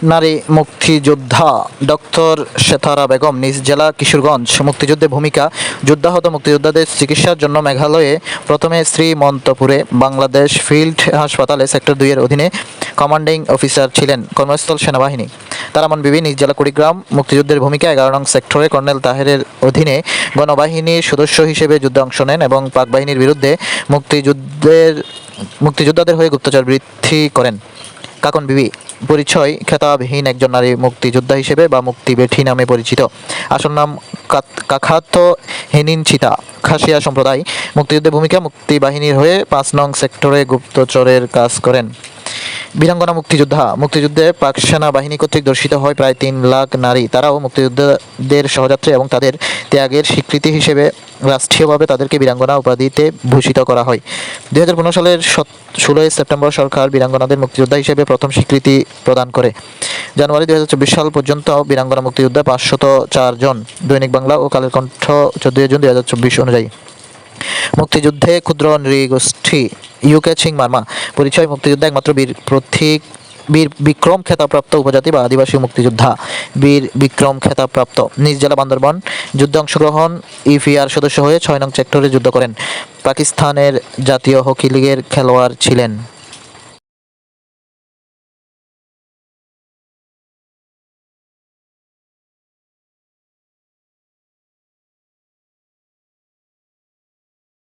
নারী মুক্তিযোদ্ধা ডক্টর সেতারা বেগম নিজ জেলা কিশোরগঞ্জ। মুক্তিযুদ্ধে ভূমিকা। যুদ্ধাহত মুক্তিযোদ্ধাদের চিকিৎসার জন্য মেঘালয়ে প্রথমে শ্রীমন্তপুরে বাংলাদেশ ফিল্ড হাসপাতালে সেক্টর 2 এর অধীনে কমান্ডিং অফিসার ছিলেন। কর্মস্থল সেনাবাহিনী। তারামন বিবি নিজ জেলা কুড়িগ্রাম। মুক্তিযুদ্ধের ভূমিকা 11 নং সেক্টরে কর্নেল তাহেরের অধীনে গণবাহিনীর সদস্য হিসেবে যুদ্ধে অংশ নেন এবং পাক বাহিনীর বিরুদ্ধে মুক্তিযোদ্ধাদের হয়ে গুপ্তচর বৃত্তি করেন। কাকন বিবি পরিচয় খেতাবহীন একজন নারী মুক্তিযোদ্ধা হিসেবে বা মুক্তিবেঠী নামে পরিচিত। আসল নাম কাখাত হেনিনচিতা, খাসিয়া সম্প্রদায়। মুক্তিযুদ্ধে ভূমিকা। মুক্তিবাহিনীর হয়ে 5 নং সেক্টরে গুপ্তচরের কাজ করেন। বীরাঙ্গনা মুক্তিযোদ্ধা। মুক্তিযুদ্ধে পাক সেনাবাহিনী কর্তৃক ধর্ষিত হয় প্রায় 3 লাখ নারী। তারাও মুক্তিযোদ্ধাদের সহযাত্রী এবং তাদের ত্যাগের স্বীকৃতি হিসেবে রাষ্ট্রীয়ভাবে তাদেরকে বীরাঙ্গনা উপাধিতে ভূষিত করা হয়। 2015 সালের 16 সেপ্টেম্বর সরকার বীরাঙ্গনাদের মুক্তিযোদ্ধা হিসেবে প্রথম স্বীকৃতি প্রদান করে। জানুয়ারি 2024 সাল পর্যন্ত বীরাঙ্গনা মুক্তিযোদ্ধা 504 জন। দৈনিক বাংলা ও কালের কণ্ঠ 14 জুন 2024 অনুযায়ী। মুক্তিযুদ্ধে ক্ষুদ্র নৃগোষ্ঠী। ইউকে চিং মার্মা। পরিচয়। মুক্তিযুদ্ধে একমাত্র বীর বিক্রম খেতাবপ্রাপ্ত উপজাতি বা আদিবাসী মুক্তিযোদ্ধা। বীর বিক্রম খেতাবপ্রাপ্ত। নিজ জেলা বান্দরবান। যুদ্ধে অংশগ্রহণ। ইপিআর সদস্য হয়ে 6 নং সেক্টরে যুদ্ধ করেন। পাকিস্তানের জাতীয় হকি লীগের খেলোয়াড় ছিলেন।